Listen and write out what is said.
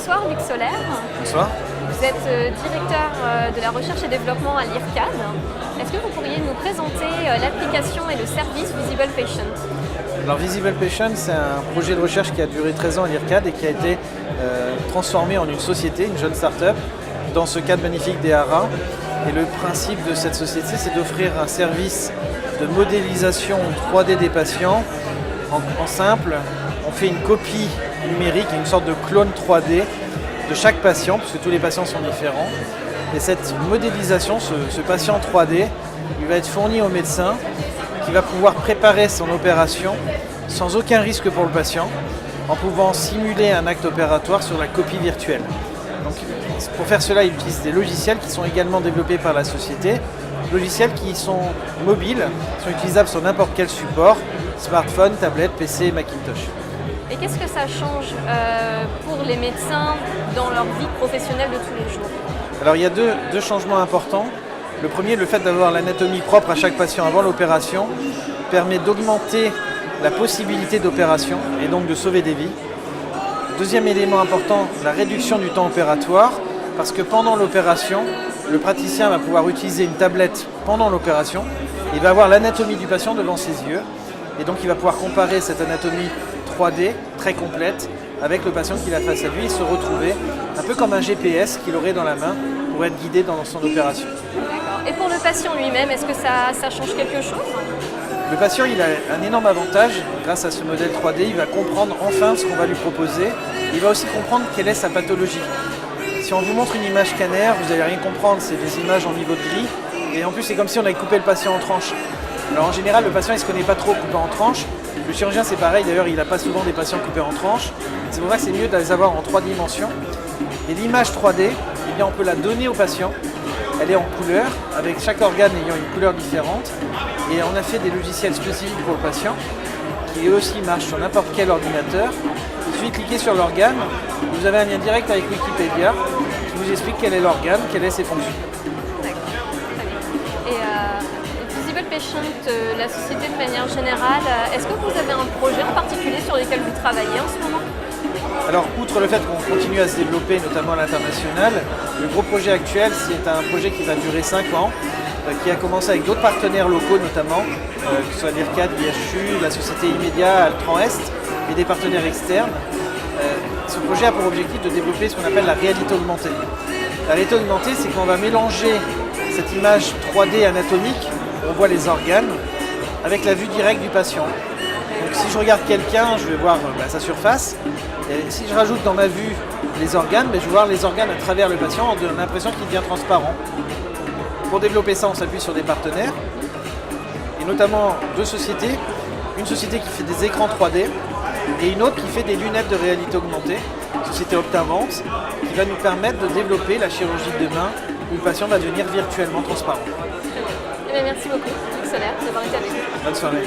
Bonsoir Luc Solaire. Bonsoir. Vous êtes directeur de la recherche et développement à l'IRCAD. Est-ce que vous pourriez nous présenter l'application et le service Visible Patient? Alors Visible Patient, c'est un projet de recherche qui a duré 13 ans à l'IRCAD et qui a été transformé en une société, une jeune start-up, dans ce cadre magnifique des haras. Et le principe de cette société, c'est d'offrir un service de modélisation 3D des patients. En simple, on fait une copie numérique, une sorte de clone 3D de chaque patient, puisque tous les patients sont différents. Et cette modélisation, ce patient 3D, il va être fourni au médecin qui va pouvoir préparer son opération sans aucun risque pour le patient, en pouvant simuler un acte opératoire sur la copie virtuelle. Donc, pour faire cela, il utilise des logiciels qui sont également développés par la société, logiciels qui sont mobiles, sont utilisables sur n'importe quel support, smartphone, tablette, PC, Macintosh. Et qu'est-ce que ça change pour les médecins dans leur vie professionnelle de tous les jours? Alors il y a deux changements importants. Le premier, le fait d'avoir l'anatomie propre à chaque patient avant l'opération, permet d'augmenter la possibilité d'opération et donc de sauver des vies. Deuxième élément important, la réduction du temps opératoire, parce que pendant l'opération, le praticien va pouvoir utiliser une tablette pendant l'opération. Il va avoir l'anatomie du patient devant ses yeux et donc il va pouvoir comparer cette anatomie 3D très complète avec le patient qu'il a face à lui et se retrouver un peu comme un GPS qu'il aurait dans la main pour être guidé dans son opération. Et pour le patient lui-même, est-ce que ça change quelque chose? Le patient il a un énorme avantage grâce à ce modèle 3D, il va comprendre enfin ce qu'on va lui proposer, il va aussi comprendre quelle est sa pathologie. Si on vous montre une image scanner, vous n'allez rien comprendre, c'est des images en niveau de gris et en plus c'est comme si on avait coupé le patient en tranches. Alors en général le patient il ne se connaît pas trop coupé en tranches, le chirurgien c'est pareil, d'ailleurs il n'a pas souvent des patients coupés en tranches, c'est pour ça que c'est mieux de les avoir en 3 dimensions. Et l'image 3D, eh bien, on peut la donner au patient, elle est en couleur, avec chaque organe ayant une couleur différente et on a fait des logiciels spécifiques pour le patient qui eux aussi marchent sur n'importe quel ordinateur. Il suffit de cliquer sur l'organe, vous avez un lien direct avec Wikipédia qui vous explique quel est l'organe, quelles sont ses fonctions. Visible Patient, la société de manière générale, est-ce que vous avez un projet en particulier sur lequel vous travaillez en ce moment? Alors, outre le fait qu'on continue à se développer, notamment à l'international, le gros projet actuel, c'est un projet qui va durer 5 ans, qui a commencé avec d'autres partenaires locaux notamment, que ce soit l'IRCAD, l'IHU, la société Immédia, Altran Est, et des partenaires externes. Ce projet a pour objectif de développer ce qu'on appelle la réalité augmentée. La réalité augmentée, c'est qu'on va mélanger cette image 3D anatomique, où on voit les organes, avec la vue directe du patient. Donc si je regarde quelqu'un, je vais voir sa surface. Et si je rajoute dans ma vue les organes, je vais voir les organes à travers le patient, on a l'impression qu'il devient transparent. Pour développer ça, on s'appuie sur des partenaires, et notamment deux sociétés. Une société qui fait des écrans 3D et une autre qui fait des lunettes de réalité augmentée, société Optavant, qui va nous permettre de développer la chirurgie de demain où le patient va devenir virtuellement transparent. Merci beaucoup, Luc Solaire, d'avoir été avec nous. Bonne soirée.